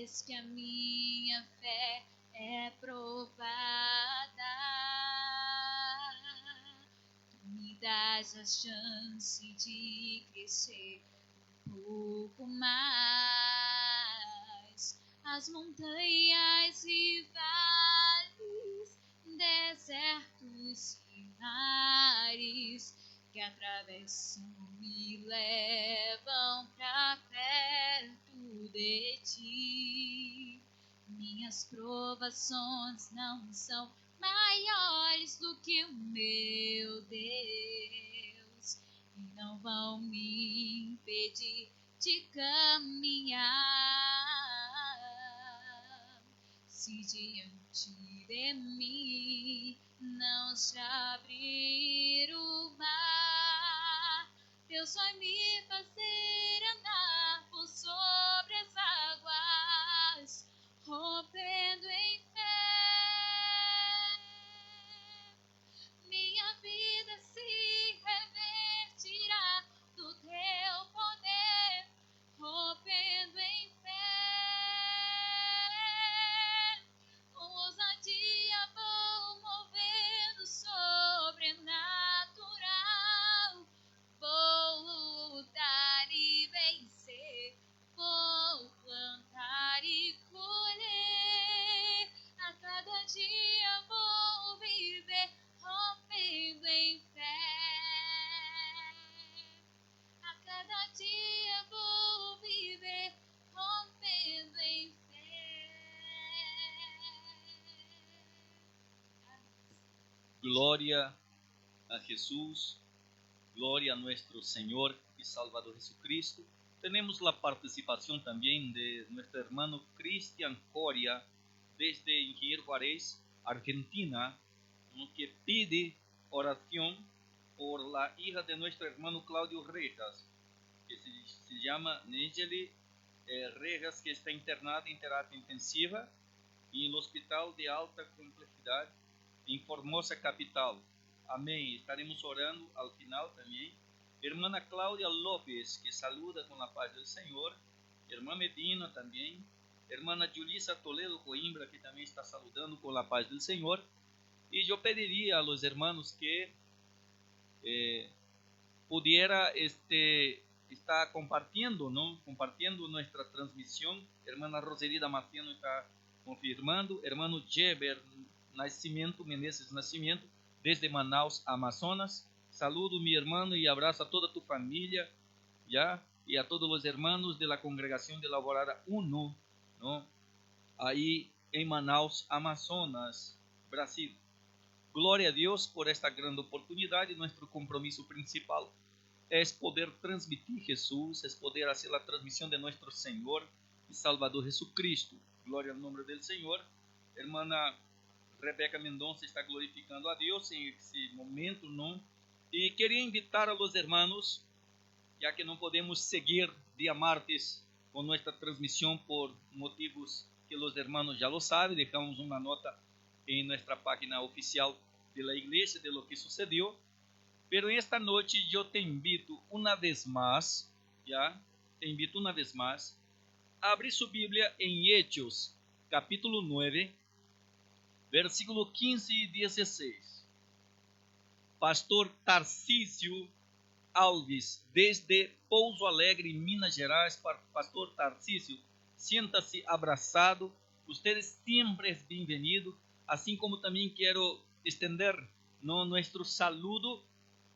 vez que a minha fé é provada, tu me dás a chance de crescer um pouco mais. As montanhas e vales, desertos e mares que atravessam me levam pra perto de ti. Minhas provações não são maiores do que o meu Deus e não vão me impedir de caminhar. Se diante de mim não se abrir o mar, Deus vai me fazer andar por sobre as águas, rompendo em fé. Minha vida se revertirá do teu poder, rompendo em fé. Com ousadia vou movendo sobrenatural. Vou lutar e vencer, vou plantar e colher. A cada dia vou viver rompendo em fé. A cada dia vou viver rompendo em fé. Glória a Jesús, gloria a nuestro Señor y Salvador Jesucristo. Tenemos la participación también de nuestro hermano Cristian Coria desde Ingeniero Juárez, Argentina, que pide oración por la hija de nuestro hermano Claudio Rejas, que se llama Nigeli Rejas, que está internada en terapia intensiva y en el Hospital de Alta Complejidad en Formosa Capital. Amém. Estaremos orando al final también. Hermana Cláudia López, que saluda con la paz del Señor. Hermana Medina también. Hermana Julissa Toledo Coimbra, que también está saludando con la paz del Señor. Y yo pediría a los hermanos que pudiera estar compartiendo, ¿no? Compartiendo nuestra transmisión. Hermana Roserida Martino está confirmando. Hermano Jeber Nascimento, Menezes Nascimento, desde Manaus, Amazonas. Saludo, mi hermano, y abrazo a toda tu familia, ¿ya? Y a todos los hermanos de la Congregación de la Alvorada 1, ¿no? Ahí en Manaus, Amazonas, Brasil. Glória a Deus por esta grande oportunidade. Nosso compromisso principal é poder transmitir Jesus, é poder fazer a transmissão de nosso Senhor e Salvador Jesucristo. Glória ao nome do Senhor. Hermana Rebeca Mendonça está glorificando a Deus em esse momento, não? E queria invitar a los hermanos, já que não podemos seguir dia martes com nossa transmissão por motivos que os hermanos já lo sabem, deixamos uma nota en nuestra página oficial de la iglesia de lo que sucedió. Pero esta noche yo te invito una vez más, ya, te invito una vez más a abrir su Biblia en Hechos, capítulo 9, versículo 15 y 16. Pastor Tarcísio Alves, desde Pouso Alegre, Minas Gerais. Pastor Tarcísio, sienta-se abraçado. Usted siempre es bienvenido. Assim como também quero estender nosso saludo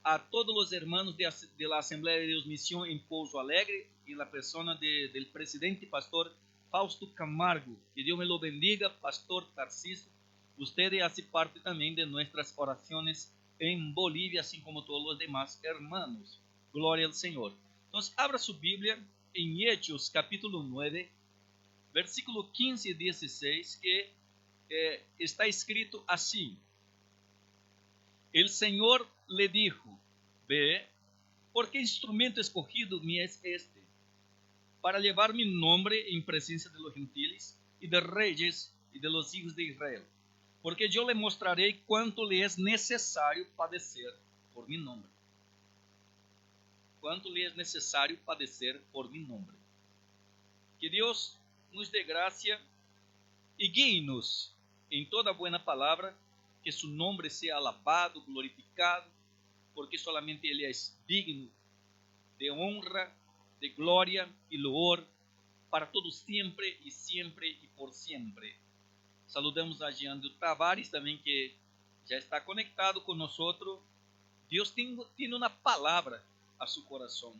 a todos os hermanos de la Asamblea de Dios Misión en Pouso Alegre y la persona del presidente pastor Fausto Camargo. Que Dios me lo bendiga, Pastor Tarcísio. Usted hace parte también de nuestras oraciones en Bolivia, así como todos los demás hermanos. Gloria al Señor. Entonces, abra su Biblia en Hechos capítulo 9, versículo 15 y 16, que está escrito assim: El Señor le dijo, ve, porque instrumento escogido me es este, para llevar mi nombre en presencia de los gentiles y de reyes y de los hijos de Israel, porque yo le mostraré cuánto le es necesario padecer por mi nombre. Cuánto le es necesario padecer por mi nombre. Que Dios nos dê graça e guie-nos em toda buena palavra, que su nombre sea alabado, glorificado, porque solamente Ele é digno de honra, de glória e loor para todos sempre e por sempre. Saludamos a Jean Tavares também, que já está conectado com nós. Deus tem uma palavra a seu coração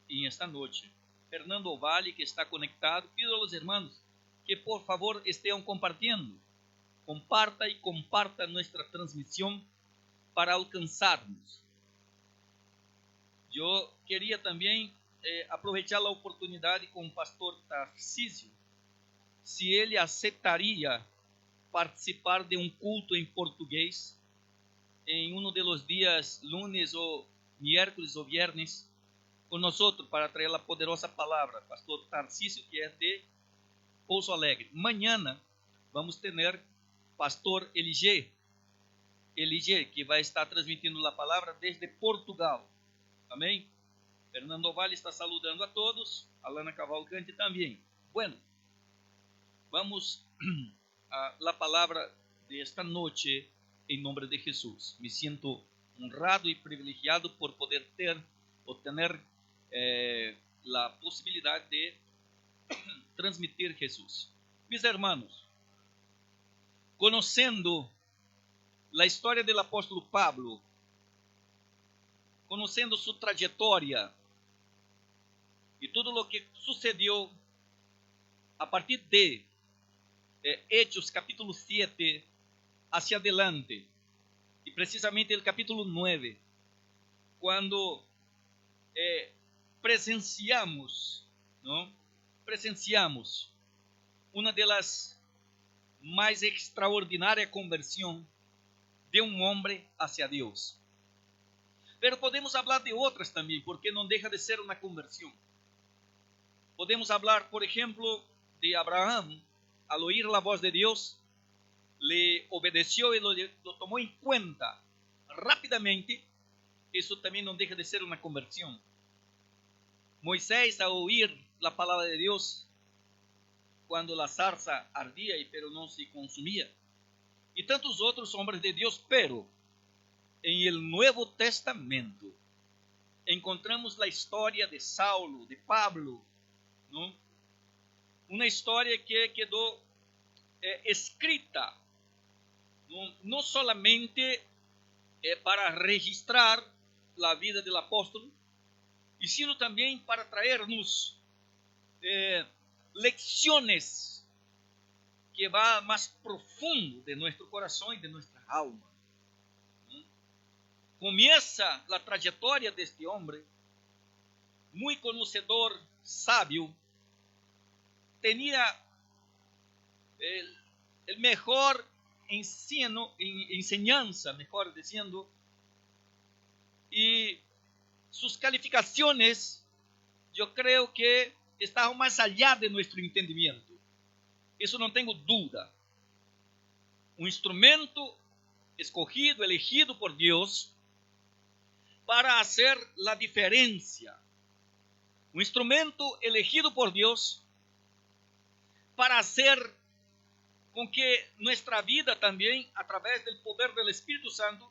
em esta noite. Fernando Ovalle, que está conectado, pido a los hermanos que por favor estejam compartilhando. Comparta e comparta nossa transmissão para alcançarmos. Eu queria também aproveitar a oportunidade com o pastor Tarcísio, se ele aceitaria participar de um culto em português em um dos dias lunes ou miércoles ou viernes com nós para trazer a poderosa palavra. Pastor Tarcísio, que é de Pouso Alegre. Mañana vamos ter pastor Elige, que vai estar transmitindo a palavra desde Portugal. Amém? Fernando Ovalle está saludando a todos. Alana Cavalcante também. Bueno, vamos a la palavra de esta noche em nome de Jesus. Me sinto honrado e privilegiado por poder ter a possibilidade de transmitir Jesus. Mis hermanos, conhecendo a história do apóstolo Pablo, conhecendo sua trajetória e tudo o que sucedeu a partir de Hechos capítulo 7 hacia adelante, e precisamente o capítulo 9, quando presenciamos uma das mais extraordinárias conversões de um homem hacia Deus. Pero podemos falar de outras também, porque não deixa de ser uma conversão. Podemos falar, por exemplo, de Abraão, al oír la voz de Deus, le obedeció e lo tomó en cuenta rápidamente. Isso também não deixa de ser uma conversão. Moisés, ao oír la palavra de Deus, quando a zarza ardía, pero não se consumia, e tantos outros homens de Deus, pero em el Nuevo Testamento encontramos a história de Saulo, de Pablo, não? Uma história que quedou escrita não solamente para registrar a vida do apóstolo, e sino também para trazer-nos lecciones que vá mais profundo de nosso coração e de nossa alma. Começa a trajetória deste homem, muito conhecedor, sábio, tinha o melhor enseñanza, mejor diciendo, y sus calificaciones, yo creo que estaban más allá de nuestro entendimiento. Eso no tengo duda. Un instrumento escogido, elegido por Dios para hacer la diferencia. Un instrumento elegido por Dios para hacer com que nossa vida também, através do poder do Espírito Santo,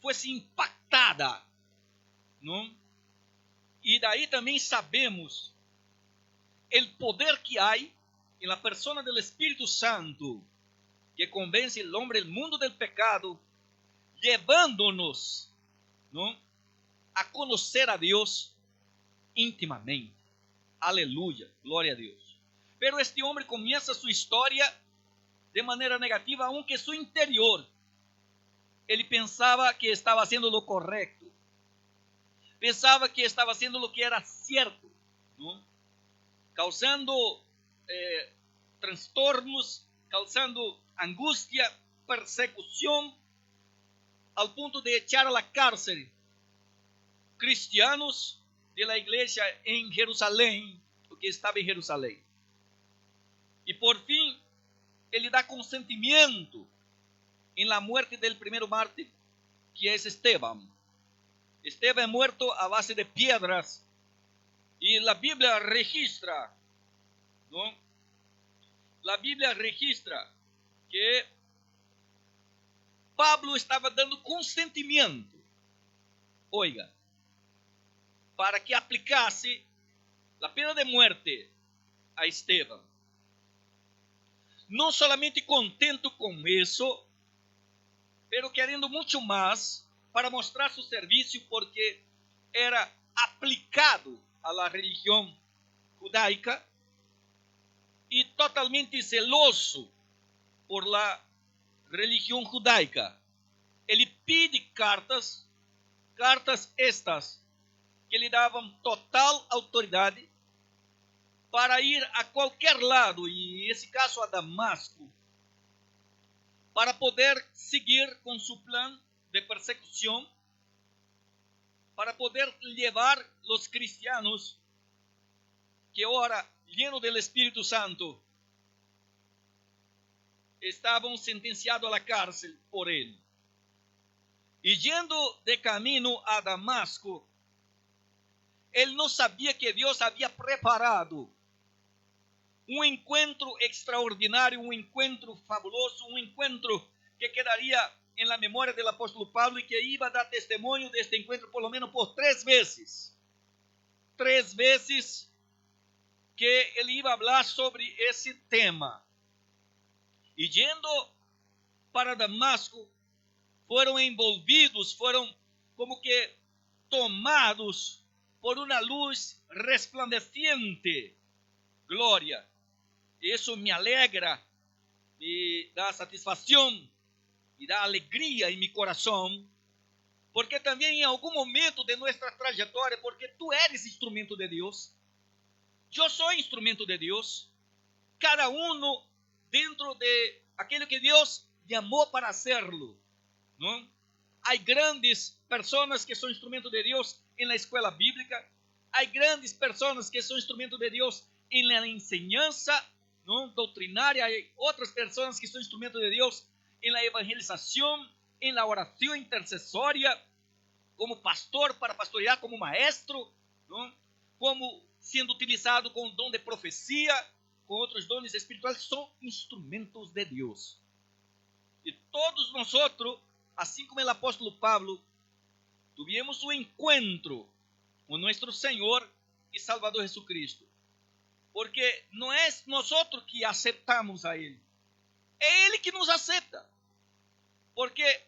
fosse impactada, não? E daí também sabemos o poder que há na persona do Espírito Santo, que convence o homem, o mundo do pecado, levando-nos, não, a conhecer a Deus intimamente. Aleluia, glória a Deus. Pero este homem começa sua história de maneira negativa, aunque seu interior, ele pensava que estava fazendo o correto, pensava que estava fazendo o que era certo, não? Causando transtornos, causando angústia, persecução, ao ponto de echar a la cárcel cristianos de la igreja em Jerusalém, porque estava em Jerusalém. E por fim, ele dá consentimento em la muerte del primeiro mártir, que é Esteban. Esteban é morto a base de piedras, e a Bíblia registra, ¿no? La Biblia registra que Pablo estaba dando consentimiento, oiga, para que aplicasse a pena de muerte a Esteban. Não solamente contento com isso, pero querendo muito mais para mostrar seu serviço, porque era aplicado à la religião judaica e totalmente celoso por la religião judaica. Ele pede cartas estas que lhe davam total autoridade para ir a qualquer lado, e nesse caso a Damasco, para poder seguir com seu plano de persecução, para poder levar os cristianos que ora, llenos del Espírito Santo, estavam sentenciados a la cárcel por ele. E yendo de caminho a Damasco, ele não sabia que Deus havia preparado um encontro extraordinário, um encontro fabuloso, um encontro que quedaria em la memória do apóstolo Pablo e que ia dar testemunho deste encontro por lo menos por 3 vezes. 3 vezes que ele ia falar sobre esse tema. E yendo para Damasco, foram envolvidos, foram como que tomados por uma luz resplandeciente. Glória. Isso me alegra, me dá satisfação, me dá alegria em meu coração, porque também em algum momento de nossa trajetória, porque tu eres instrumento de Deus, eu sou instrumento de Deus, cada um dentro de aquilo que Deus chamou para hacerlo, não? Há grandes pessoas que são instrumento de Deus na escola bíblica, há grandes pessoas que são instrumento de Deus na enseñanza, não, doutrinária, há outras pessoas que são instrumento de Deus na evangelização, na oração intercessória, como pastor para pastorear, como maestro, não? Como sendo utilizado com o dom de profecia, com outros dons espirituais, são instrumentos de Deus. E todos nós, assim como o apóstolo Pablo, tivemos um encontro com nosso Senhor e Salvador Jesucristo. Porque não é nós que aceitamos a Ele, é Ele que nos aceita. Porque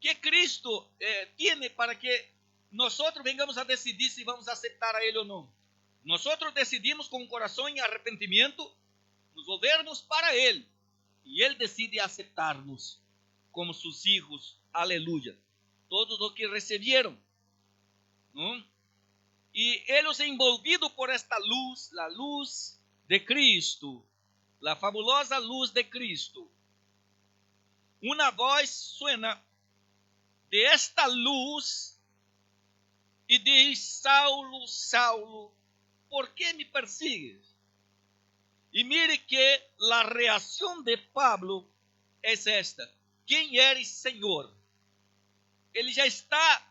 que Cristo tem para que nós venhamos a decidir se vamos aceitar a Ele ou não. Nós decidimos com o coração em arrependimento nos volvermos para Ele. E Ele decide aceitar-nos como seus filhos. Aleluia. Todos os que receberam. Não? E eles envolvidos por esta luz, a luz de Cristo, a fabulosa luz de Cristo. Uma voz suena de esta luz e diz: Saulo, Saulo, ¿por que me persigues? E mire que a reação de Pablo é esta: quem eres, Senhor? Ele já está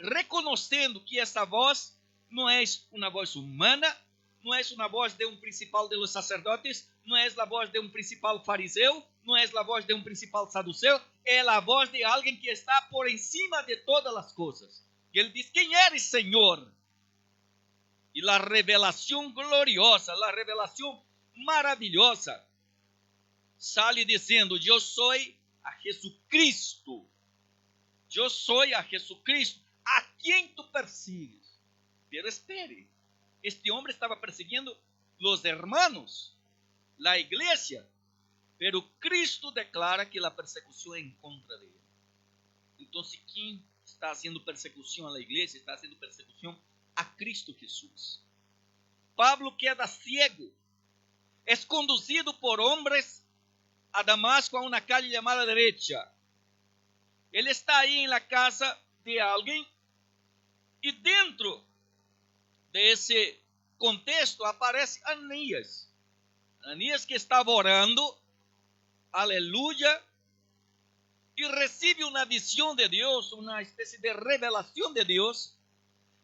reconhecendo que essa voz não é uma voz humana, não é uma voz de um principal de los sacerdotes, não é a voz de um principal fariseu, não é a voz de um principal saduceu, é a voz de alguém que está por encima de todas as coisas. E ele diz: quem eres, Senhor? E a revelação gloriosa, a revelação maravilhosa, sale dizendo: eu sou a Jesucristo. Eu sou a Jesucristo, a quem tu persigues. Pero espere, este homem estava perseguindo os hermanos, a igreja, pero Cristo declara que a persecução é em contra dele. Então, quem está haciendo persecução à igreja, está haciendo persecução a Cristo Jesús. Pablo queda ciego, é conduzido por homens a Damasco, a uma calle chamada derecha. Ele está aí na casa de alguém e dentro desse contexto aparece Ananias. Ananias que estava orando, aleluia, e recebe uma visão de Deus, uma espécie de revelação de Deus,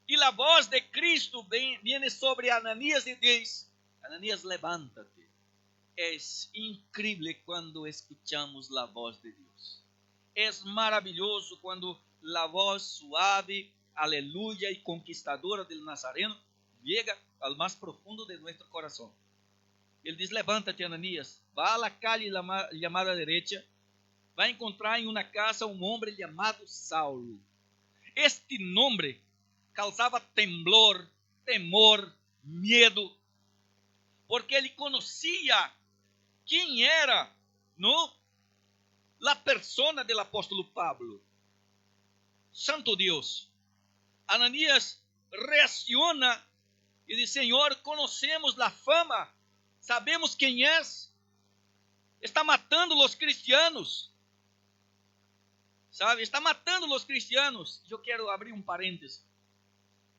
e a voz de Cristo vem sobre Ananias e diz: Ananías, levántate. Es increíble cuando escuchamos la voz de Dios. Es maravilloso cuando la voz suave, aleluya y conquistadora del Nazareno llega al más profundo de nuestro corazón. Él dice: levántate, Ananías, va a la calle llamada derecha, va a encontrar en una casa un hombre llamado Saulo. Este nombre causaba temblor, temor, miedo, porque ele conhecia quem era, não? La persona del apóstolo Pablo. Santo Deus. Ananías reacciona e diz: Senhor, conhecemos a fama, sabemos quem és, está matando os cristianos, sabe? Está matando os cristianos. Eu quero abrir um parênteses.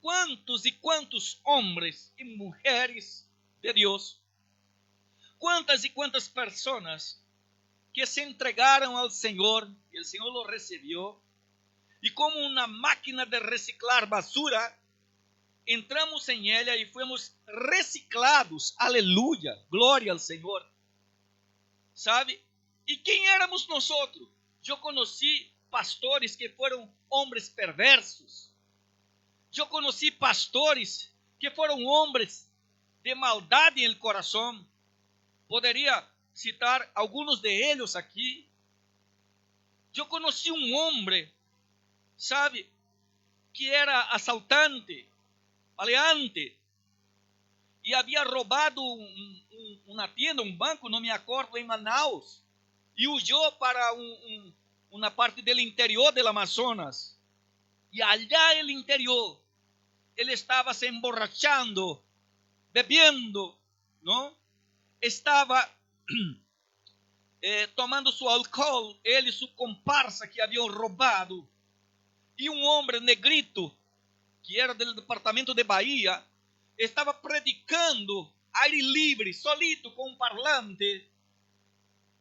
Quantos e quantos homens e mulheres de Deus, quantas e quantas pessoas que se entregaram ao Senhor, e o Senhor los recebeu, e como uma máquina de reciclar basura, entramos em ela e fomos reciclados. Aleluia, glória ao Senhor. Sabe? E quem éramos nós? Eu conheci pastores que foram homens perversos. Eu conheci pastores que foram homens de maldade em el coração. Poderia citar alguns de eles aqui. Eu conheci um homem, sabe, que era assaltante, maleante, e havia roubado uma tienda, um banco, não me acordo, em Manaus, e huyó para uma parte do interior do Amazonas. E allá no interior, ele estava se emborrachando, bebiendo, não? Estava tomando seu álcool, ele e sua comparsa que haviam roubado. E um homem negrito, que era do departamento de Bahia, estava predicando aire livre, solito, com um parlante.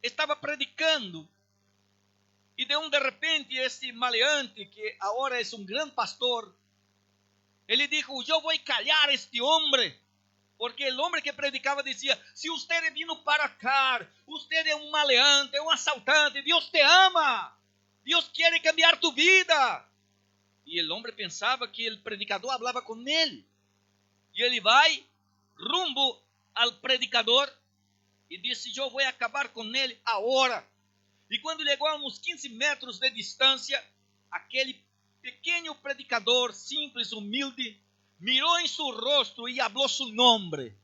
Estava predicando. E de repente, esse maleante, que agora é um grande pastor, ele disse: eu vou calhar este homem. Porque o homem que predicava dizia: se você é vindo para cá, você é um maleante, é um assaltante, Deus te ama, Deus quer cambiar tu vida. E o homem pensava que o predicador falava com ele. E ele vai rumbo ao predicador e disse: eu vou acabar com ele agora. E quando chegou a uns 15 metros de distância, aquele pequeno predicador, simples, humilde, mirou em seu rosto e falou seu nome.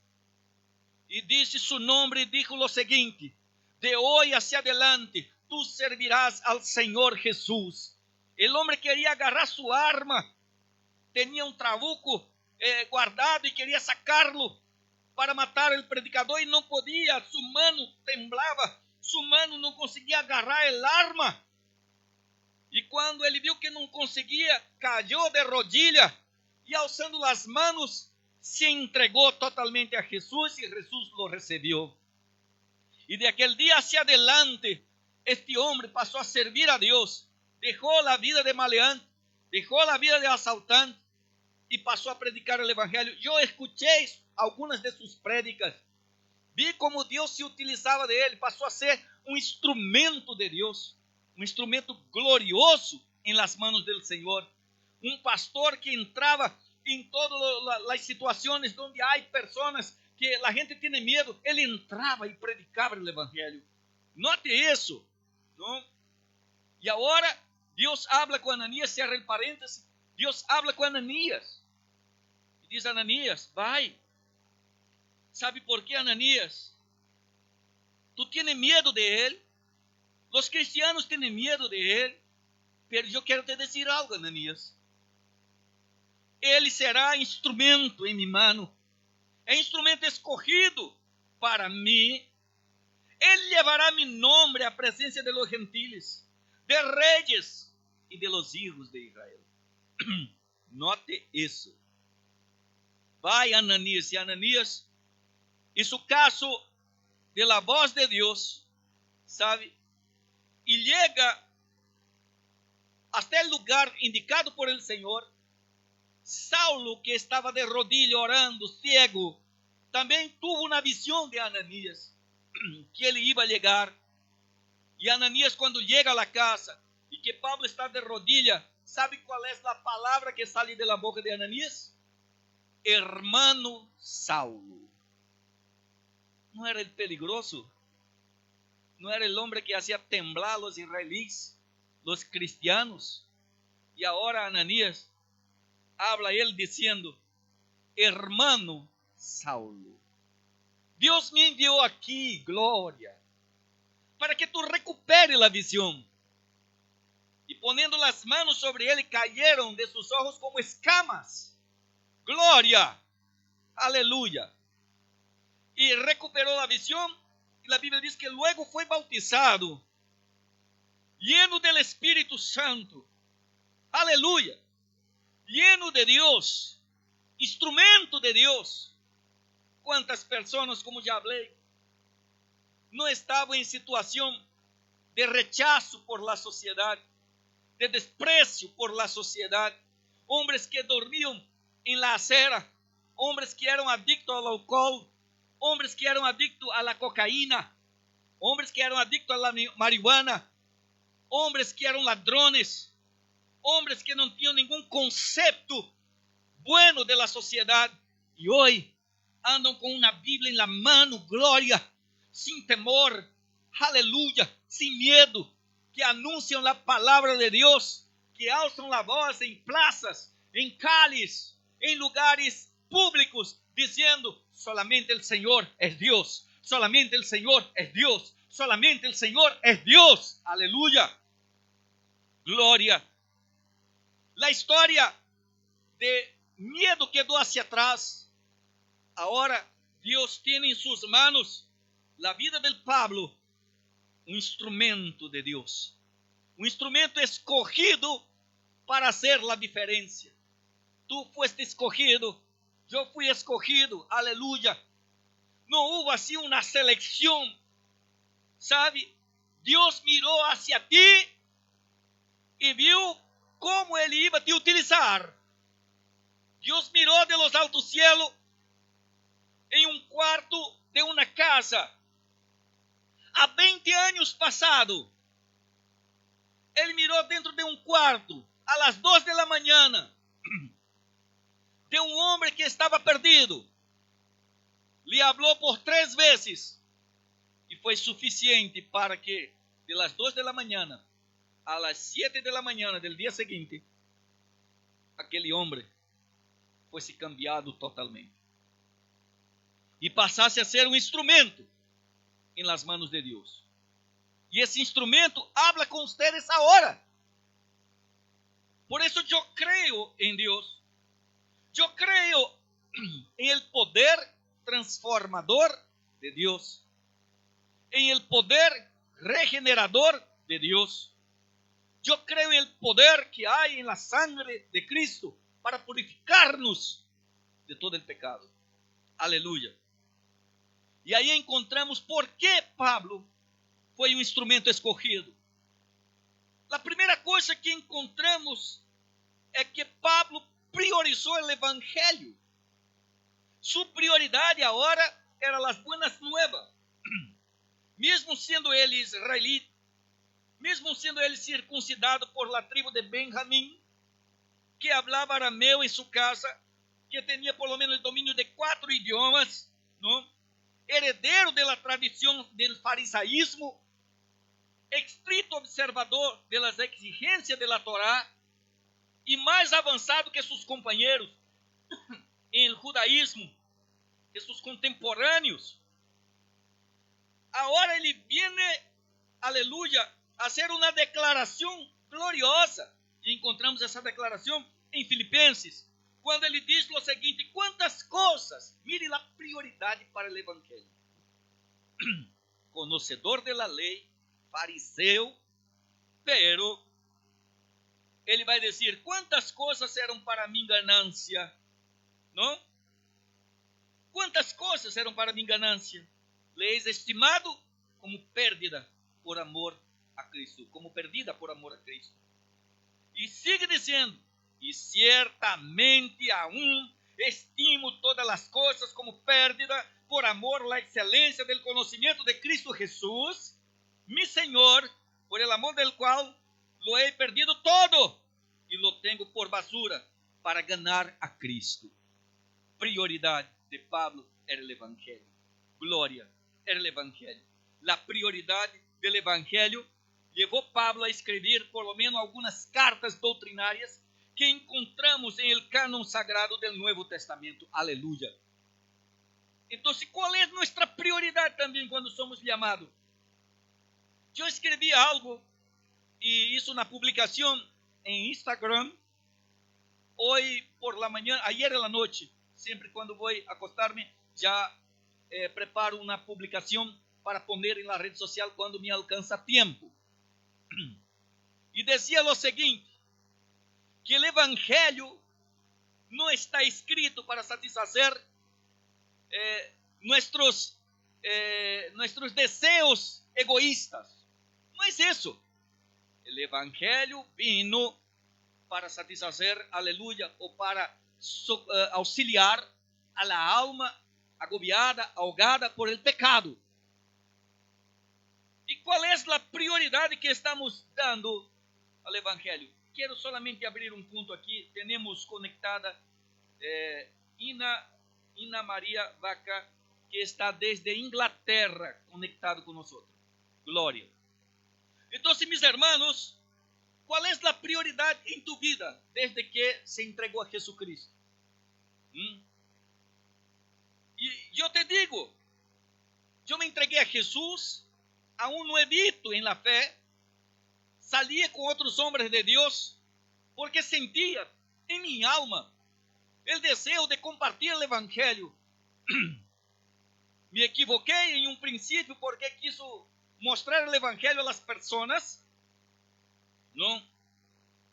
E disse seu nome e disse o seguinte: de hoje hacia adelante, tu servirás ao Senhor Jesus. O homem queria agarrar sua arma, tinha um trabuco guardado e queria sacá-lo para matar o predicador e não podia, sua mão temblava, sua mão não conseguia agarrar a arma. E quando ele viu que não conseguia, caiu de rodilha e, alçando as mãos, se entregou totalmente a Jesus e Jesus o recebeu. E de aquele dia hacia adelante, este homem passou a servir a Deus. Deixou a vida de maleante, deixou a vida de assaltante e passou a predicar o evangelho. Eu escutei algumas de suas prédicas, vi como Deus se utilizava dele, passou a ser um instrumento de Deus, um instrumento glorioso em las manos do Senhor. Um pastor que entrava em todas as situações onde há pessoas que a gente tem medo, ele entrava e predicava o evangelho. Note isso, não? E agora Deus habla com Ananias, cierra el parênteses, Deus habla com Ananias. E diz: Ananias, vai. ¿Sabe por quê, Ananias? Tu tienes medo de ele. Os cristianos têm medo de ele. Mas eu quero te dizer algo, Ananias. Ele será instrumento em minha mão. É instrumento escogido para mim. Ele levará mi nome à presença de los gentiles, de reyes e de los hijos de Israel. Note isso. Vai, Ananias. E Ananias, hizo caso de la voz de Deus, sabe? E chega até o lugar indicado por el Senhor. Saulo, que estava de rodilha orando, ciego, também tuvo uma visão de Ananías, que ele iba a llegar. E Ananías, quando chega à casa, e que Pablo está de rodilha, ¿sabe qual é a palavra que sale de la boca de Ananías? Hermano Saulo. ¿No era el peligroso? ¿No era el hombre que hacía temblar a los israelíes, los cristianos? Y ahora Ananías habla él diciendo, hermano Saulo, Dios me envió aquí, gloria, para que tú recuperes la visión. Y poniendo las manos sobre él, cayeron de sus ojos como escamas. Gloria, aleluya. Y recuperó la visión. Y la Biblia dice que luego fue bautizado, lleno del Espíritu Santo. Aleluya. Lleno de Dios, instrumento de Dios. ¿Cuántas personas, como ya hablé, no estaban en situación de rechazo por la sociedad, de desprecio por la sociedad? Hombres que dormían en la acera, hombres que eran adictos al alcohol, hombres que eran adictos a la cocaína, hombres que eran adictos a la marihuana, hombres que eran ladrones, hombres que no tenían ningún concepto bueno de la sociedad, y hoy andam com uma Bíblia em la mano, glória, sem temor, aleluia, sem medo, que anunciam a palavra de Deus, que alçam a voz em praças, em calles, em lugares públicos, dizendo, solamente o Senhor é Deus, solamente o Senhor é Deus, solamente o Senhor é Deus, aleluia, glória. A história de medo quedou hacia atrás. Ahora Dios tiene en sus manos la vida del Pablo, un instrumento de Dios, un instrumento escogido para hacer la diferencia. Tú fuiste escogido, yo fui escogido, aleluya. No hubo así una selección, ¿sabe? Dios miró hacia ti y vio cómo Él iba a te utilizar. Dios miró de los altos cielos em um quarto de uma casa, há 20 anos passado, ele mirou dentro de um quarto, a las 2 de la mañana, de um homem que estava perdido, lhe falou por 3 vezes, e foi suficiente para que, de las 2 de la mañana, a las 7 de la mañana del dia seguinte, aquele homem fosse cambiado totalmente. E passasse a ser um instrumento em las manos de Deus. E esse instrumento habla com ustedes agora. Por isso eu creio em Deus. Eu creio em el poder transformador de Deus. Em el poder regenerador de Deus. Eu creio em el poder que há em la sangre de Cristo para purificar-nos de todo el pecado. Aleluia. E aí encontramos por que Pablo foi um instrumento escolhido. A primeira coisa que encontramos é que Pablo priorizou o evangelho. Sua prioridade agora eram as buenas nuevas. Mesmo sendo ele israelita, mesmo sendo ele circuncidado por la tribo de Benjamim, que falava arameu em sua casa, que tinha por lo menos o domínio de 4 idiomas, não? Heredero de la tradición del farisaísmo, estricto observador de las exigencias de la Torá y más avanzado que sus compañeros en el judaísmo, que sus contemporáneos. Ahora él viene, aleluya, a hacer una declaración gloriosa. Y encontramos esa declaración en Filipenses, quando ele diz o seguinte, quantas coisas, mire a prioridade para o evangelho. Conhecedor de la lei, fariseu, pero ele vai dizer, quantas coisas eram para mim ganância, não? Quantas coisas eram para mim ganância? Leis estimado como perdida por amor a Cristo, como perdida por amor a Cristo. E sigue dizendo, e certamente aún estimo todas las cosas como pérdida por amor a la excelencia del conocimiento de Cristo Jesús, mi Señor, por el amor del cual lo he perdido todo y lo tengo por basura para ganar a Cristo. Prioridad de Pablo era el Evangelio. Gloria, era el Evangelio. La prioridad del Evangelio llevó a Pablo a escribir por lo menos algunas cartas doctrinarias que encontramos en el canon sagrado del Nuevo Testamento. Aleluya. Entonces, ¿cuál es nuestra prioridad también cuando somos llamados? Yo escribí algo y hice una publicación en Instagram hoy por la mañana, ayer en la noche. Siempre cuando voy a acostarme ya preparo una publicación para poner en la red social cuando me alcanza tiempo. Y decía lo siguiente, que el Evangelio no está escrito para satisfacer nuestros deseos egoístas. No es eso. El Evangelio vino para satisfacer, aleluya, o para auxiliar a la alma agobiada, ahogada por el pecado. ¿Y cuál es la prioridad que estamos dando al Evangelio? Quiero solamente abrir un punto aquí. Tenemos conectada Ina María Vaca, que está desde Inglaterra conectado con nosotros. Gloria. Entonces, mis hermanos, ¿cuál es la prioridad en tu vida desde que se entregó a Jesucristo? Y yo te digo, yo me entregué a Jesús, aún nuevito en la fe, salía con otros hombres de Dios, porque sentía en mi alma el deseo de compartir el Evangelio. Me equivoqué en un principio porque quiso mostrar el Evangelio a las personas, ¿no?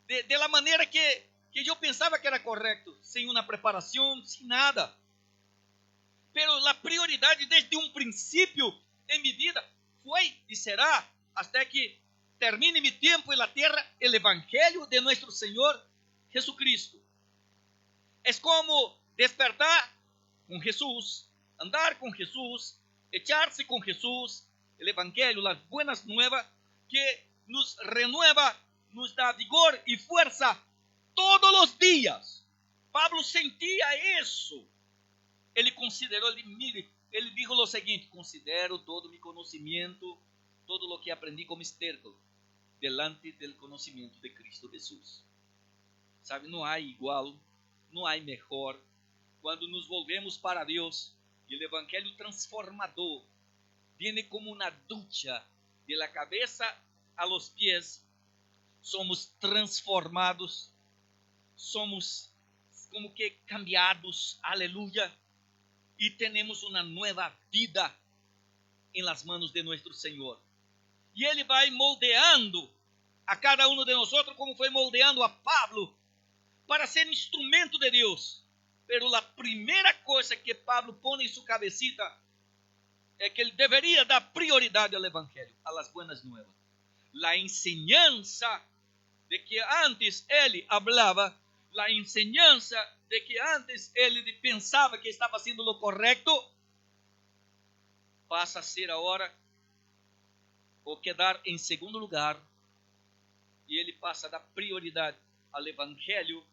De la manera que yo pensaba que era correcto, sin una preparación, sin nada. Pero la prioridad desde un principio en mi vida fue y será, hasta que termine mi tiempo en la tierra, el Evangelio de nuestro Señor Jesucristo. Es como despertar con Jesús, andar con Jesús, echarse con Jesús, el Evangelio, las buenas nuevas que nos renueva, nos da vigor y fuerza todos los días. Pablo sentía eso. Ele considerou, ele dijo lo seguinte: considero todo mi conocimiento, todo lo que aprendí como esterco, delante del conocimiento de Cristo Jesús. Sabe, não há igual, não há mejor. Quando nos volvemos para Deus, e o Evangelho transformador viene como uma ducha, de la cabeça a los pies, somos transformados, somos como que cambiados, aleluya, y tenemos una nueva vida en las manos de nuestro Señor. Y Ele vai moldeando a cada uno de nosotros como foi moldeando a Pablo para ser instrumento de Deus. Pero la primera cosa que Pablo pone en su cabecita é que ele deveria dar prioridade ao Evangelho, a las buenas nuevas. La enseñanza de que antes ele hablaba, la enseñanza de que antes ele pensava que estava haciendo lo correcto, passa a ser agora ou quedar em segundo lugar, e ele passa a dar prioridade ao Evangelho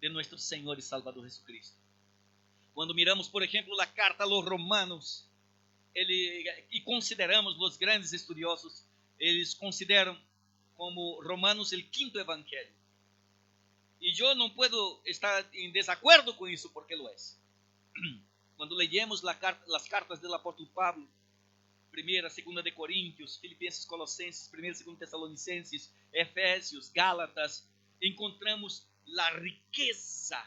de nosso Senhor e Salvador Jesucristo. Quando miramos, por exemplo, a carta a los Romanos, e consideramos os grandes estudiosos, eles consideram como Romanos o quinto evangelho. E eu não puedo estar em desacordo com isso, porque lo é. Quando leemos as cartas do apóstolo Pablo, 1ª, 2ª de Coríntios, Filipenses, Colossenses, 1ª, 2ª Tessalonicenses, Efésios, Gálatas, encontramos a riqueza,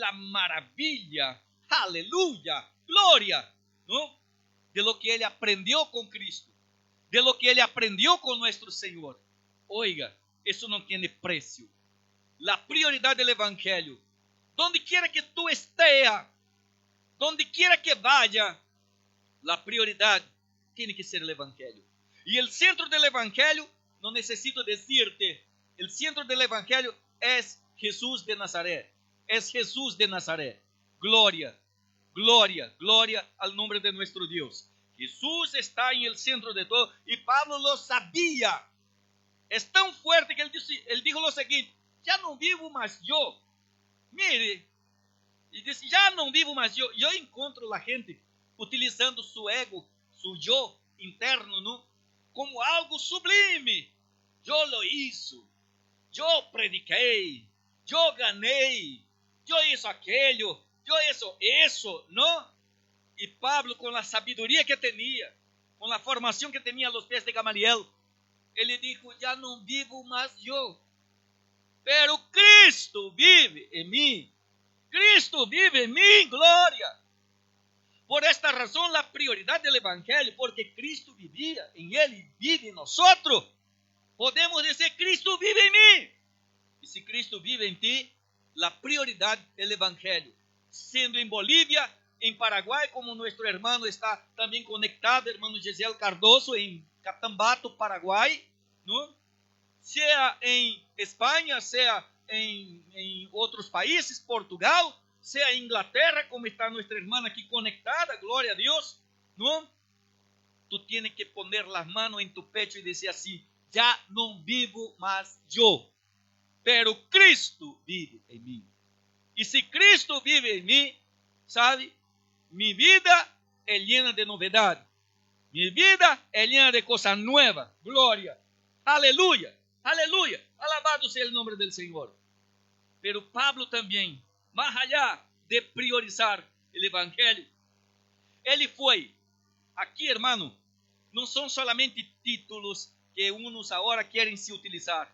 a maravilha, aleluia, glória, não? De lo que ele aprendeu com Cristo, de lo que ele aprendeu com nosso Senhor. Oiga, isso não tem preço. La prioridade do Evangelho, donde quiera que tu estés, donde quiera que vaya, la prioridade tem que ser o Evangelho. E o centro do Evangelho, não necessito decirte, o centro do Evangelho é Jesus de Nazaré. É Jesus de Nazaré. Gloria, gloria, gloria al nombre de nuestro Dios. Jesús está en el centro de todo y Pablo lo sabía. Es tan fuerte que él dijo lo siguiente: ya no vivo más yo. Mire, y dice, ya no vivo más yo. Yo encuentro la gente utilizando su ego, su yo interno, ¿no?, como algo sublime. Yo lo hice, yo prediqué, yo gané, yo hice aquello, yo hice eso, ¿no? Y Pablo, con la sabiduría que tenía, con la formación que tenía a los pies de Gamaliel, él dijo, ya no vivo más yo, pero Cristo vive en mí. Cristo vive en mí, gloria. Por esta razón, la prioridad del Evangelio, porque Cristo vivía en él y vive en nosotros. Podemos decir, Cristo vive en mí. Y si Cristo vive en ti, la prioridad del Evangelio. Siendo en Bolivia, en Paraguay, como nuestro hermano está también conectado, hermano Giselle Cardoso, en Catambato, Paraguay, ¿no? Sea en España, sea en otros países, Portugal, sea en Inglaterra, como está nuestra hermana aquí conectada, gloria a Dios, ¿no? Tú tienes que poner las manos en tu pecho y decir así, ya no vivo más yo, pero Cristo vive en mí. Y si Cristo vive en mí, ¿sabe? Mi vida es llena de novedad. Mi vida es llena de cosas nuevas. Gloria. Aleluya. Aleluya. Alabado sea el nombre del Señor. Pero Pablo también, más allá de priorizar el Evangelio, él fue, aquí hermano, no son solamente títulos que unos ahora quieren se utilizar.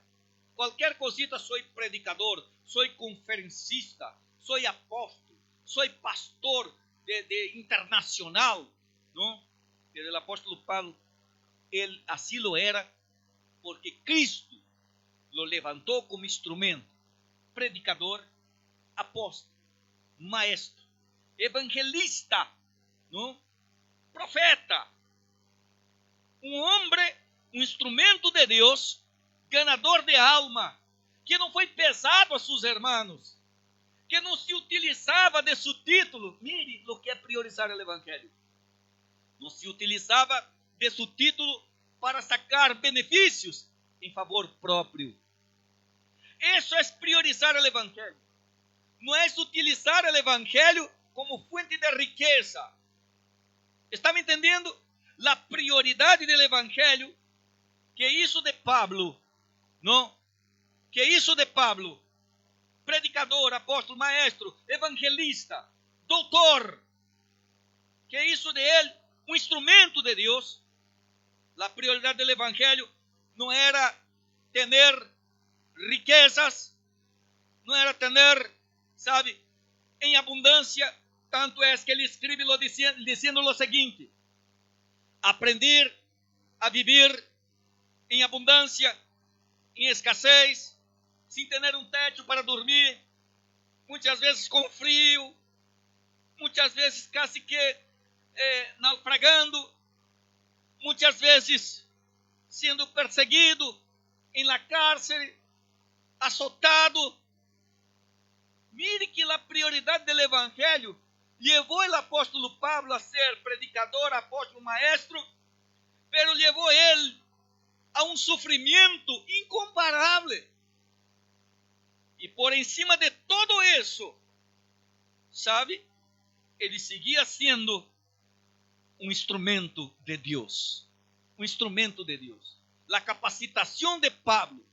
Cualquier cosita, soy predicador, soy conferencista, soy apóstol, soy pastor de internacional, ¿no? Pero el apóstol Pablo, él así lo era porque Cristo lo levantó como instrumento, predicador, apóstol, maestro, evangelista, ¿no? Profeta, un hombre, un instrumento de Dios, ganador de alma, que não foi pesado a seus hermanos, que não se utilizava de seu título. Mire o que é priorizar o Evangelho. Não se utilizava de seu título para sacar benefícios em favor próprio. Isso é priorizar o Evangelho. Não é utilizar o Evangelho como fonte de riqueza. Está me entendendo? A prioridade do Evangelho, que isso de Pablo, não? Que isso de Pablo, predicador, apóstolo, maestro, evangelista, doutor, que isso de ele, um instrumento de Deus. A prioridade do Evangelho não era ter riquezas, não era ter, sabe, em abundância. Tanto é que ele escreve dizendo o seguinte: aprender a viver em abundância, em escassez, sem ter um teto para dormir, muitas vezes com frio, muitas vezes quase que naufragando, muitas vezes sendo perseguido, em la cárcel, azotado. Mire que a prioridade do Evangelho levou o apóstolo Pablo a ser predicador, apóstolo, maestro, pero levou ele a um sofrimento incomparável. E por encima de todo isso, sabe, ele seguia sendo um instrumento de Deus. Um instrumento de Deus. A capacitação de Pablo,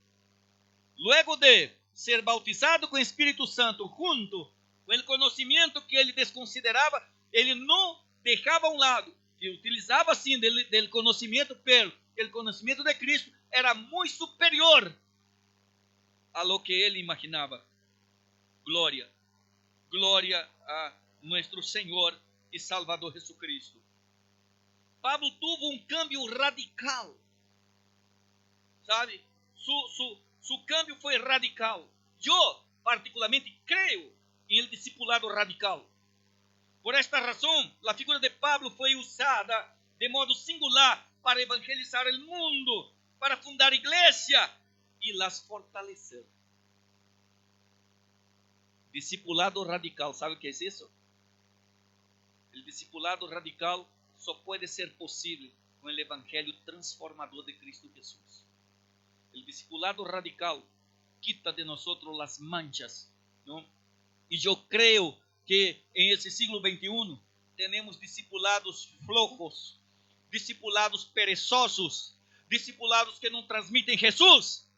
luego de ser bautizado com o Espírito Santo, junto com o conhecimento que ele desconsiderava, ele não deixava a um lado, que utilizava sim del conhecimento, pero o conhecimento de Cristo era muito superior a lo que ele imaginava. Glória, glória a nosso Senhor e Salvador Jesucristo. Pablo tuvo um cambio radical, sabe? Su cambio foi radical. Eu, particularmente, creio em el discipulado radical. Por esta razão, a figura de Pablo foi usada de modo singular para evangelizar o mundo, para fundar igreja e las fortalecer. Discipulado radical, sabe o que é isso? O discipulado radical só pode ser possível com o evangelho transformador de Cristo Jesus. O discipulado radical quita de nós as manchas, não? E eu creio que em esse siglo XXI temos discipulados flojos, discipulados perezosos, discipulados que não transmitem Jesus,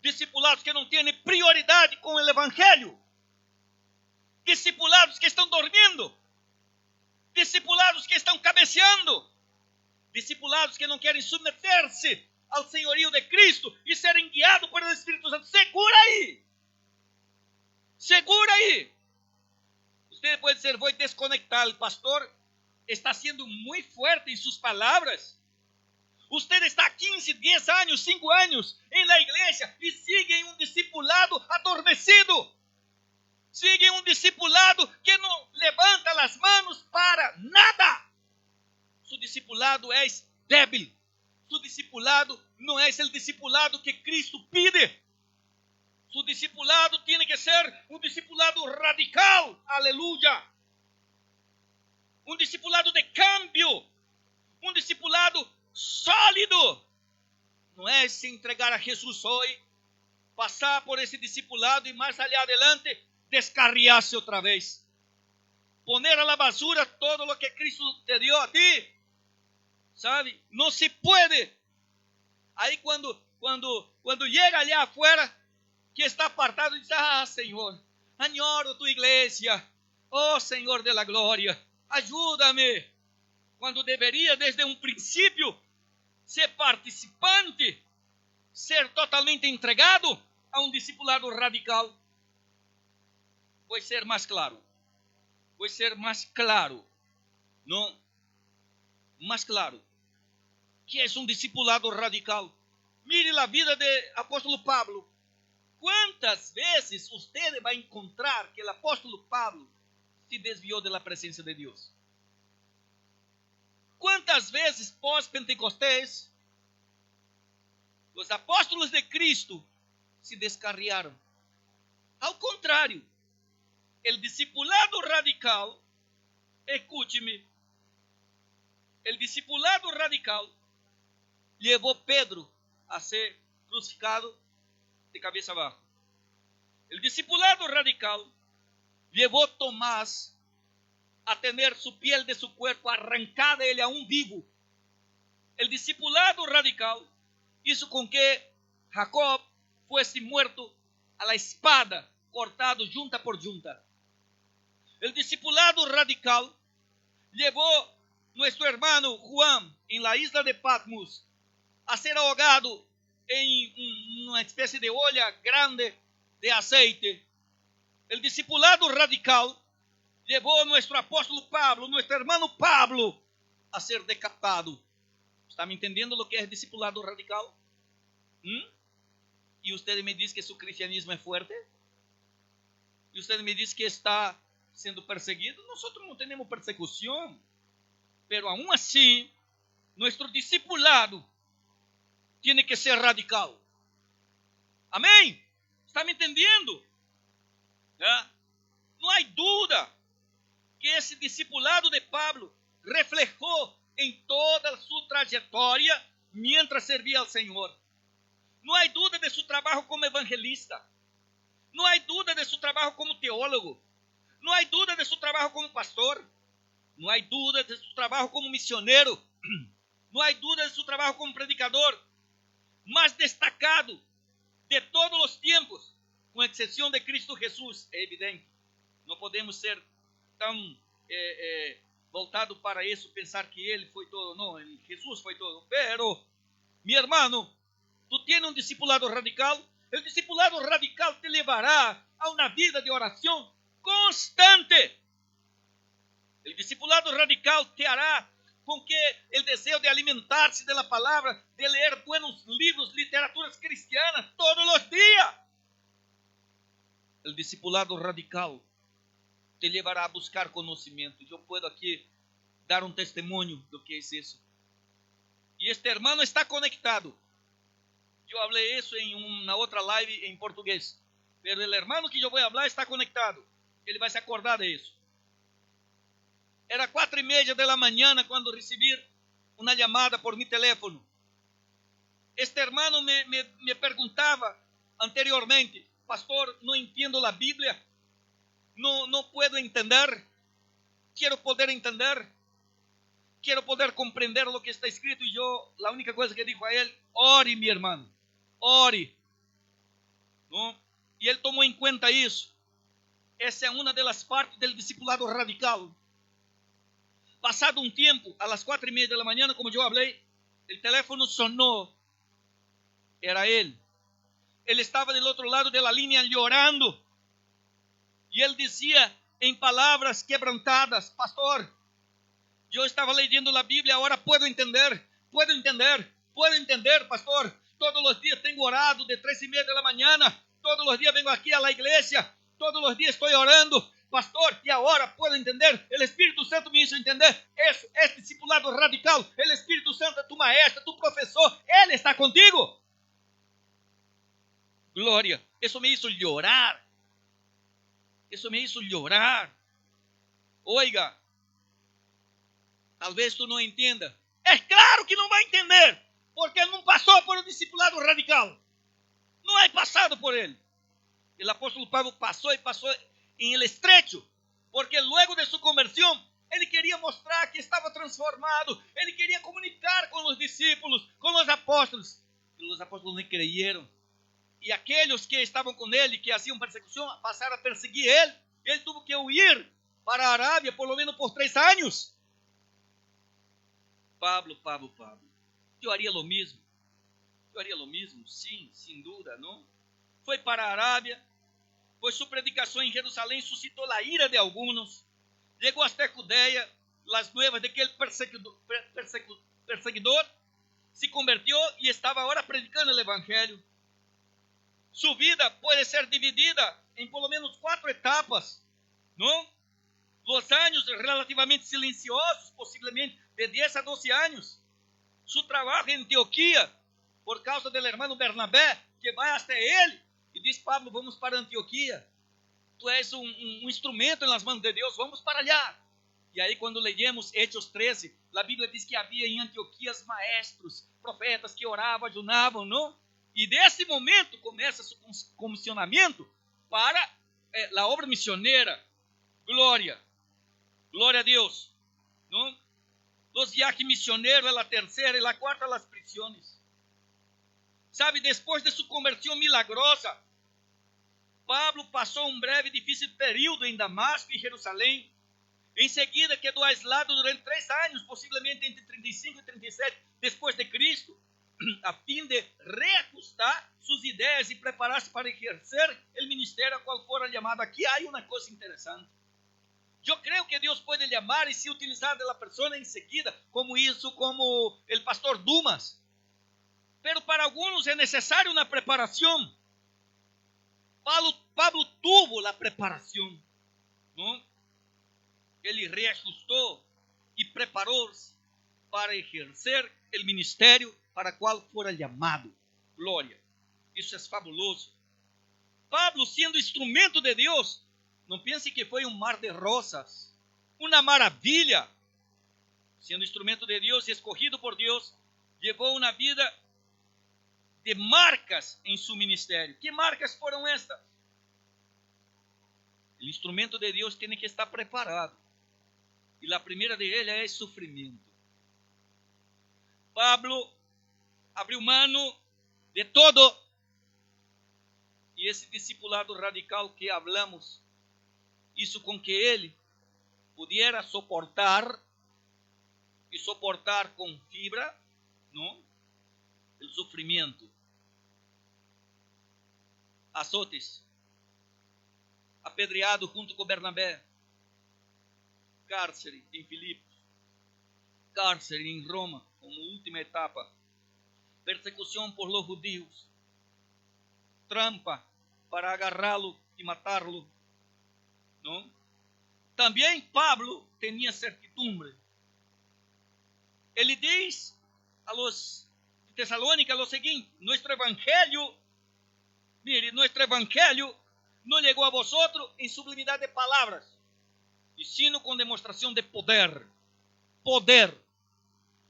discipulados que não têm prioridade com o evangelho, discipulados que estão dormindo, discipulados que estão cabeceando, discipulados que não querem submeter-se ao senhorio de Cristo e serem guiados por o Espírito Santo. Segura aí! Segura aí! Você pode dizer, vou desconectar. O pastor está sendo muito forte em suas palavras. Você está 15, 10 anos, 5 anos em la igreja e sigue um discipulado adormecido. Sigue um discipulado que não levanta as mãos para nada. Su discipulado é débil. Su discipulado não é o discipulado que Cristo pide. Su discipulado tem que ser um discipulado radical. Aleluia. Um discipulado de cambio. Um discipulado sólido. Não é se entregar a Jesus hoje, passar por esse discipulado e mais ali adelante descarriar-se outra vez. Poner a la basura todo lo que Cristo te dio a ti. ¿Sabe? Não se pode. Aí quando chega ali afuera, que está apartado, diz, Senhor, añoro tu igreja. Oh, Senhor de la glória, ajuda-me. Quando deveria, desde um princípio, ser participante, ser totalmente entregado a um discipulado radical. Vou ser mais claro. Não, mais claro. Que é um discipulado radical. Mire a vida de apóstolo Pablo. Quantas vezes você vai encontrar que o apóstolo Pablo se desviou da presença de Deus? Quantas vezes pós-Pentecostés os apóstolos de Cristo se descarriaram? Ao contrário, o discipulado radical, escute-me, o discipulado radical levou Pedro a ser crucificado de cabeça abaixo. O discipulado radical levou Tomás a ter su piel de su cuerpo arrancada ele aún vivo. O discipulado radical hizo com que Jacob fosse muerto a la espada, cortado junta por junta. O discipulado radical levou nuestro hermano Juan em la isla de Patmos a ser ahogado em uma espécie de olla grande de aceite. O discipulado radical levou nuestro apóstolo Pablo, nuestro hermano Pablo, a ser decapitado. Está me entendendo o que é discipulado radical? E você me diz que seu cristianismo é forte? E você me diz que está sendo perseguido? Nós não temos persecução, pero aún assim, nosso discipulado tem que ser radical. Amém? Está me entendendo? Não há dúvida que esse discipulado de Pablo reflejou em toda a sua trajetória mientras servia ao Senhor. Não há dúvida de seu trabalho como evangelista. Não há dúvida de seu trabalho como teólogo. Não há dúvida de seu trabalho como pastor. Não há dúvida de seu trabalho como missioneiro. Não há dúvida de seu trabalho como predicador. Mas destacado de todos os tempos, com exceção de Cristo Jesus, é evidente. Não podemos ser tão voltado para isso, pensar que ele foi todo. Não, Jesus foi todo. Pero, meu irmão, tu tens um discipulado radical. O discipulado radical te levará a uma vida de oração constante. O discipulado radical te hará com que o desejo de alimentar-se da palavra, de ler buenos livros, literaturas cristianas todos os dias. O discipulado radical te levará a buscar conhecimento. Eu posso aqui dar um testemunho do que é isso. E este hermano está conectado. Eu falei isso em uma outra live em português. Mas o hermano que eu vou falar está conectado. Ele vai se acordar disso. Era 4:30 da manhã quando recebi uma chamada por mi teléfono. Este hermano me perguntava anteriormente: pastor, não entendo a Bíblia, não puedo entender, quero poder entender, quero poder compreender o que está escrito. E eu, a única coisa que digo a ele: ore, meu irmão, ore. Não? E ele tomou em conta isso. Essa é uma das partes do discipulado radical. Passado um tempo, às 4:30 da manhã, como eu falei, o telefone sonou. Era ele. Ele estava do outro lado da linha chorando. E ele dizia em palavras quebrantadas: pastor, eu estava lendo a Bíblia, agora puedo entender, pastor. Todos os dias tenho orado de 3:30 da manhã, todos os dias venho aqui à la igreja, todos os dias estou orando, pastor, e agora puedo entender. O Espírito Santo me hizo entender. Isso é discipulado radical. O Espírito Santo é tu maestro, tu professor, ele está contigo. Glória. Isso me hizo llorar. Isso me hizo llorar. Oiga, talvez tu não entenda. É claro que não vai entender, porque ele não passou por um discipulado radical. Não é passado por ele. O apóstolo Pablo passou em el estrecho, porque luego de sua conversão, ele queria mostrar que estava transformado, ele queria comunicar com os discípulos, com os apóstolos. E os apóstolos não creyeron. E aqueles que estavam com ele, que faziam persecução, passaram a perseguir ele. Ele teve que huir para a Arábia, por lo menos por 3 anos. Pablo. Eu haria o mesmo. Sim, sem dúvida, não? Foi para a Arábia, pois sua predicação em Jerusalém suscitou a ira de alguns. Chegou até Judeia, as nuevas de aquele perseguidor se convertiu e estava agora predicando o evangelho. Sua vida pode ser dividida em pelo menos 4 etapas, não? Os anos relativamente silenciosos, possivelmente de 10 a 12 anos. Seu trabalho em Antioquia, por causa do irmão Bernabé, que vai até ele e diz: Pablo, vamos para Antioquia. Tu és um instrumento nas mãos de Deus, vamos para allá. E aí, quando lemos Hechos 13, a Bíblia diz que havia em Antioquia maestros, profetas que oravam, ajudavam, não? E desse momento começa seu comissionamento para a obra missioneira. Glória a Deus. ¿No? Los viajes misioneros, a terceira e a quarta, as prisões. Sabe, depois de sua conversão milagrosa, Pablo passou um breve e difícil período em Damasco e Jerusalém. Em seguida, quedou aislado durante 3 anos, possivelmente entre 35 e 37 depois de Cristo, a fim de reajustar suas ideias e preparar-se para exercer o ministério a qual fora chamado. Aqui há uma coisa interessante. Eu creio que Deus pode chamar e se utilizar da pessoa em seguida, como o pastor Dumas. Pero para alguns é necessário uma preparação. Pablo tuvo a preparação, não? Ele reajustou e preparou-se para exercer o ministério para o qual fora chamado. Glória. Isso é fabuloso. Pablo, sendo instrumento de Deus, não pense que foi um mar de rosas, uma maravilha. Sendo instrumento de Deus e escolhido por Deus, levou uma vida de marcas em seu ministério. Que marcas foram estas? O instrumento de Deus tem que estar preparado. E a primeira de ele é sofrimento. Pablo abriu mão de todo. E esse discipulado radical que hablamos, isso com que ele pudiera soportar, e soportar com fibra, não? O sofrimento. Azotes, apedreado junto com Bernabé, cárcere em Filipos, cárcere em Roma, como última etapa, persecução por los judíos, trampa para agarrá-lo e matá-lo, não? Também Pablo tinha certidumbre. Ele diz a los Tesalónicas o seguinte: nosso evangelho não chegou a vosotros em sublimidade de palavras. y sino con demostración de poder. Poder.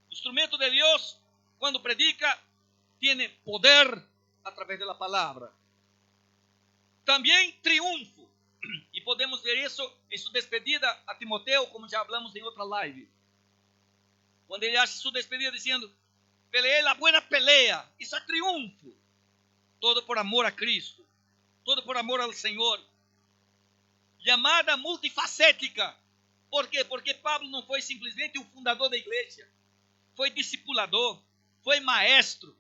Instrumento de Dios, cuando predica, tiene poder a través de la palabra. También triunfo. Y podemos ver eso en su despedida a Timoteo, como ya hablamos en otra live. Cuando ele hace su despedida diciendo, peleé la buena pelea. Isso é triunfo. Todo por amor a Cristo. Todo por amor al Senhor. Llamada multifacética. Por quê? Porque Pablo não foi simplesmente o fundador da igreja. Foi discipulador. Foi maestro.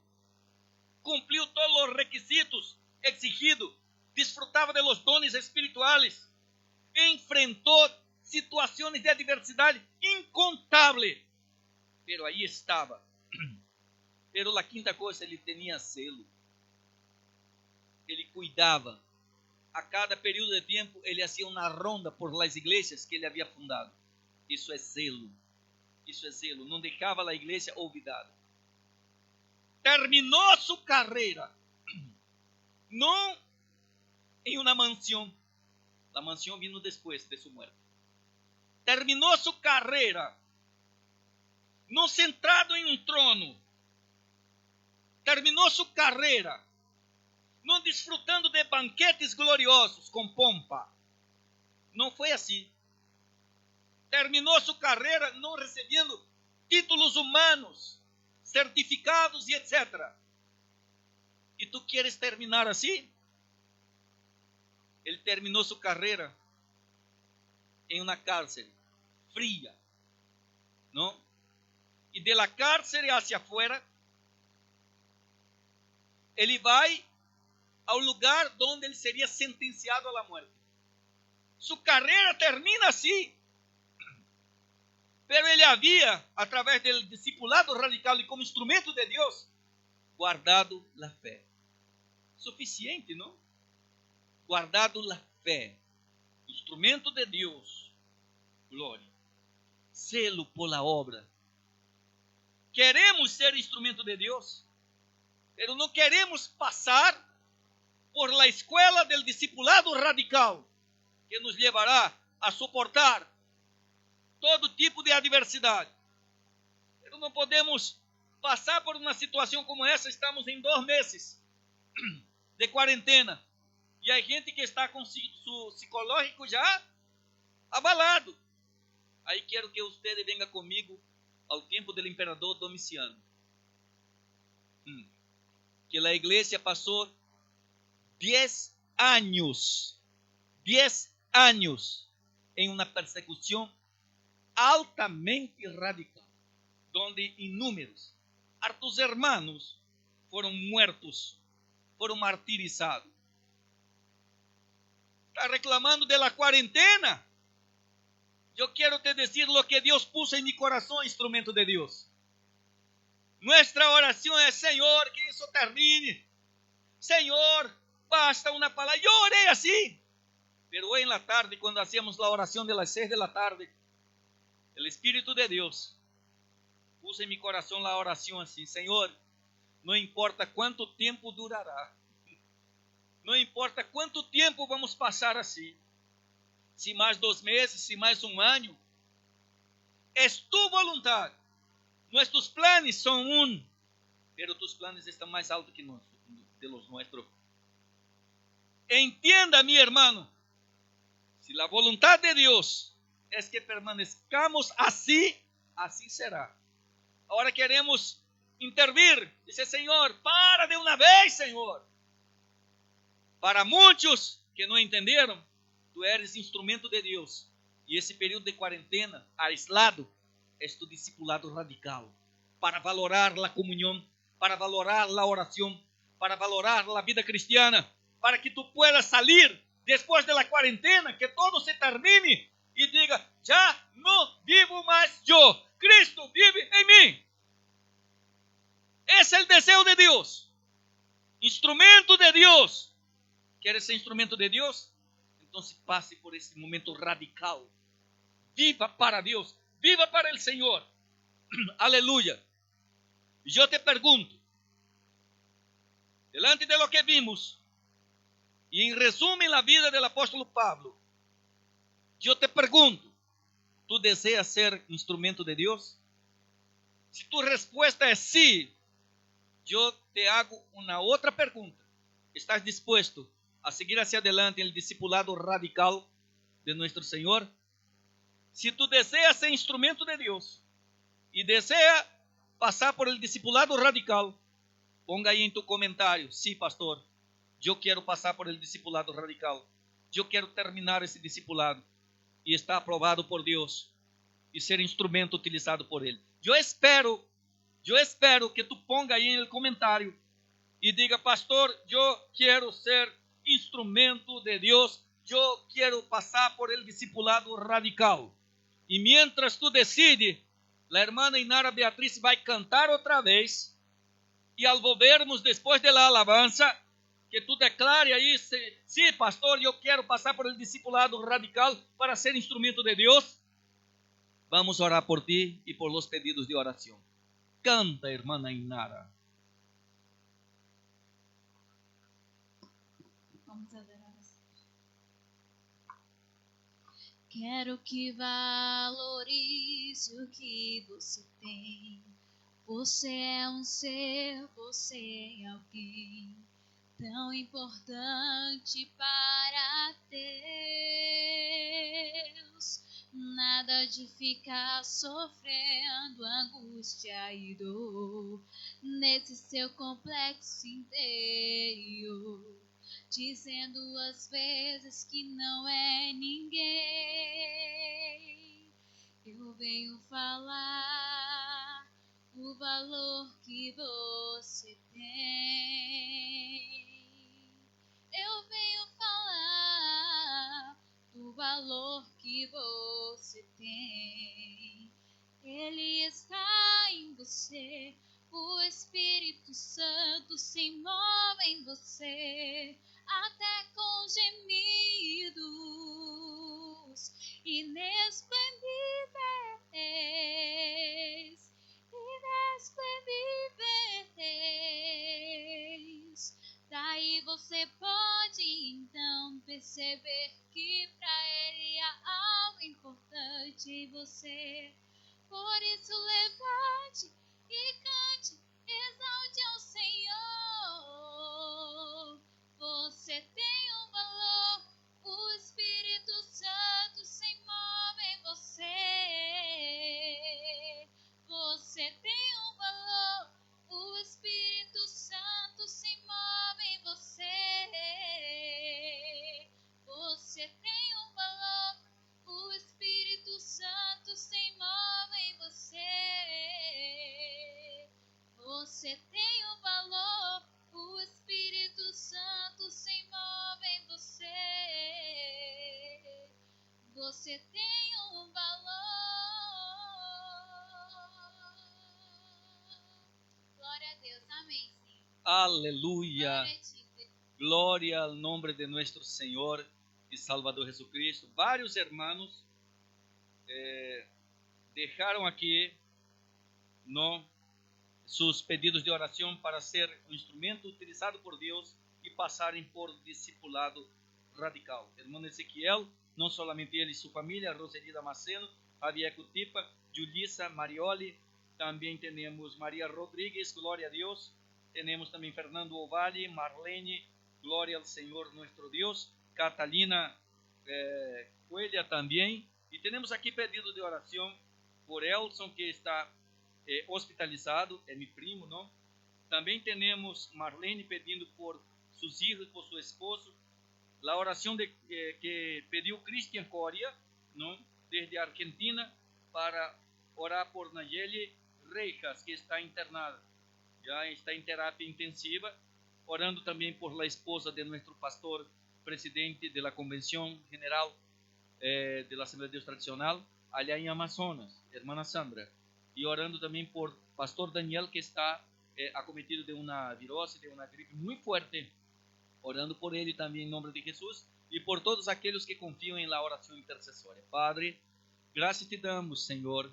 Cumpriu todos os requisitos exigidos. Disfrutava de los dones espirituales. Enfrentou situações de adversidade incontáveis. Pero aí estava. Pero la quinta coisa, ele tinha zelo. Ele cuidava. A cada período de tempo, ele hacía uma ronda por las igrejas que ele havia fundado. Isso é zelo. Isso é zelo. Não deixava a igreja olvidada. Terminou sua carreira. Não em uma mansão. A mansão vino depois de sua morte. Terminou sua carreira. Não sentado em um trono. Terminou sua carreira. Não desfrutando de banquetes gloriosos com pompa. Não foi assim. Terminou sua carreira não recebendo títulos humanos, certificados e etc. E tu queres terminar assim? Ele terminou sua carreira em uma cárcere fria, não? E de la cárcere hacia afuera, ele vai ao lugar onde ele seria sentenciado à morte. Sua carreira termina assim. Pero ele havia, através do discipulado radical e como instrumento de Deus, guardado a fé. Suficiente, não? Guardado a fé. Instrumento de Deus. Glória. Zelo por la obra. Queremos ser instrumento de Deus, pero não queremos passar por la escuela del discipulado radical, que nos levará a suportar todo tipo de adversidade. Pero não podemos passar por uma situação como essa. Estamos em 2 meses de quarentena. E há gente que está com seu psicológico já abalado. Aí quero que você venha comigo ao tempo do imperador Domiciano. Que a igreja passou 10 anos em uma persecução altamente radical, donde inúmeros, hartos hermanos foram muertos, foram martirizados. Está reclamando de la cuarentena? Eu quero te dizer lo que Deus puso em mi coração, instrumento de Deus. Nuestra oração é, Senhor, que isso termine. Senhor, basta uma palavra. Eu orei assim. Pero hoy en la tarde, quando hacíamos a oração de las 6 de la tarde, o Espírito de Deus puso em mi coração a oração assim: Senhor, não importa quanto tempo durará. Não importa quanto tempo vamos passar assim. Se mais 2 meses, se mais 1 ano. É tu vontade. Nossos planos são pero tus planos estão mais altos que los nuestros. Entienda, mi hermano, se a vontade de Deus é que permanezcamos assim, assim será. Agora queremos intervir. Dice, Senhor, para de uma vez, Senhor. Para muitos que não entenderam, tu eres instrumento de Deus. E esse período de quarentena, aislado, é tu discipulado radical. Para valorar a comunhão, para valorar a oração, para valorar a vida cristiana, para que tu puedas salir depois da quarentena, que todo se termine e diga, já não vivo mais eu, Cristo vive em mim. Esse é o desejo de Deus. Instrumento de Deus. ¿Quieres ser instrumento de Deus? Então passe por esse momento radical. Viva para Deus. Viva para o Senhor. Aleluia. Eu te pergunto, delante de lo que vimos, e em resumo a vida do apóstolo Pablo, eu te pergunto, ¿Tú deseas ser instrumento de Dios? Si tu respuesta es sí, yo te hago una otra pregunta. ¿Estás dispuesto a seguir hacia adelante en el discipulado radical de nuestro Señor? Si tú deseas ser instrumento de Dios y desea pasar por el discipulado radical, ponga ahí en tu comentario: sí, pastor, yo quiero pasar por el discipulado radical. Yo quiero terminar ese discipulado y estar aprobado por Dios y ser instrumento utilizado por Él. Yo espero que tú ponga ahí en el comentario y diga: pastor, yo quiero ser instrumento de Dios. Yo quiero pasar por el discipulado radical. Y mientras tú decides, la hermana Inara Beatriz va a cantar otra vez. Y al volvermos después de la alabanza, que tú declare ahí: sí, pastor, yo quiero pasar por el discipulado radical para ser instrumento de Dios. Vamos a orar por ti y por los pedidos de oración. Canta, hermana Inara. Vamos adorar. Quero que valorize o que você tem. Você é um ser, você é alguém tão importante para Deus. Nada de ficar sofrendo angústia e dor nesse seu complexo interior, dizendo às vezes que não é ninguém. Eu venho falar o valor que você tem. Eu venho falar do valor que você tem. Ele está em você. O Espírito Santo se move em você, até com gemidos inexprimíveis, inexprimíveis. Daí você pode então perceber que para Ele há algo importante em você. Por isso levante e cante, exalte ao Senhor. Você tem um valor, o Espírito Santo se move em você. Você tem um valor, o Espírito Santo se move em você. Você tem um valor, o Espírito Santo se move em você. Você tem um valor, o Espírito Santo se move em você. Você tem um valor. Glória a Deus, amém, Senhor. Aleluya. Glória a ti, Deus. Gloria al nombre de nuestro Señor y Salvador Jesucristo. Varios hermanos dejaron aquí, ¿no?, sus pedidos de oración para ser un instrumento utilizado por Dios y pasarem por discipulado radical. Hermano Ezequiel, não solamente ele e sua família, Roseli Damasceno, Javier Cutipa, Julissa Marioli, também temos Maria Rodrigues, glória a Deus, temos também Fernando Ovalle, Marlene, glória ao Senhor nosso Deus, Catalina Coelha também, e temos aqui pedido de oração por Elson, que está hospitalizado, é meu primo, não? Também temos Marlene pedindo por seus filhos, por seu esposo. A oração que pediu Cristian Coria, não? Desde a Argentina, para orar por Nayeli Reijas, que está internada, já está em terapia intensiva, orando também por la esposa de nosso pastor, presidente da Convenção General de la Assembleia de Deus Tradicional, allá em Amazonas, hermana Sandra. E orando também por pastor Daniel, que está acometido de uma virose, de uma gripe muito forte, orando por ele também em nome de Jesus e por todos aqueles que confiam em la oração intercessória. Padre, graças te damos, Senhor,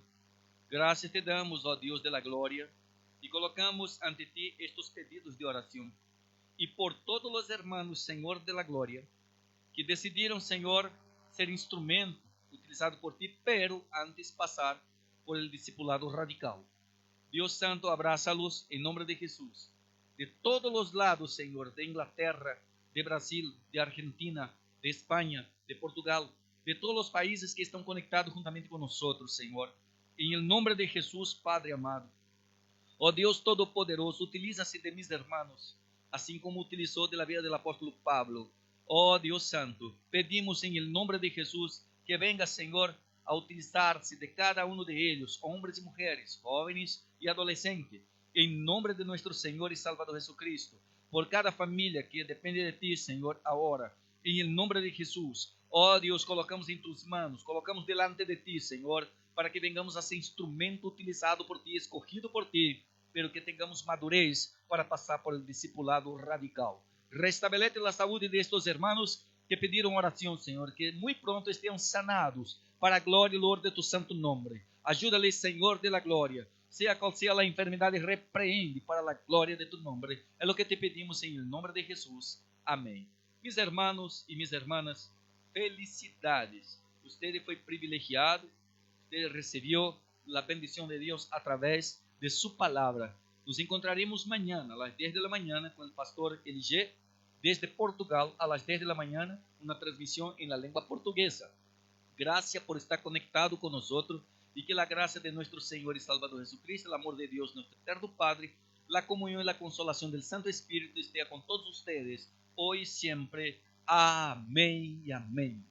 graças te damos, ó Deus de la glória, e colocamos ante ti estes pedidos de oração, e por todos os hermanos, Senhor de la glória, que decidiram, Senhor, ser instrumento utilizado por ti, pero antes pasar por el discipulado radical. Dios Santo, abrázalos en nombre de Jesús. De todos los lados, Señor, de Inglaterra, de Brasil, de Argentina, de España, de Portugal, de todos los países que están conectados juntamente con nosotros, Señor. En el nombre de Jesús, Padre amado. Oh Dios Todopoderoso, utilízase de mis hermanos, así como utilizó de la vida del apóstol Pablo. Oh Dios Santo, pedimos en el nombre de Jesús que venga, Señor, a utilizarse de cada uno de ellos, hombres y mujeres, jóvenes y adolescentes, en nombre de nuestro Señor y Salvador Jesucristo, por cada familia que depende de ti, Señor, ahora, en el nombre de Jesús. Oh Dios, colocamos en tus manos, colocamos delante de ti, Señor, para que vengamos a ser instrumento utilizado por ti, escogido por ti, pero que tengamos madurez para pasar por el discipulado radical. Restabelece la salud de estos hermanos que pediram oração, Senhor, que muito pronto estejam sanados para a glória e louvor de tu santo nome. Ajuda-lhes, Senhor de la glória. Seja qual seja a enfermidade, repreende para a glória de tu nome. É o que te pedimos em nome de Jesus. Amém. Mis hermanos e mis hermanas, felicidades. Usted foi privilegiado, usted recebeu a bendição de Deus através de su palavra. Nos encontraremos mañana a las 10 de la mañana con el pastor Elige desde Portugal a las 10 de la mañana, una transmisión en la lengua portuguesa. Gracias por estar conectado con nosotros y que la gracia de nuestro Señor y Salvador Jesucristo, el amor de Dios, nuestro eterno Padre, la comunión y la consolación del Santo Espíritu esté con todos ustedes hoy y siempre. Amén y amén.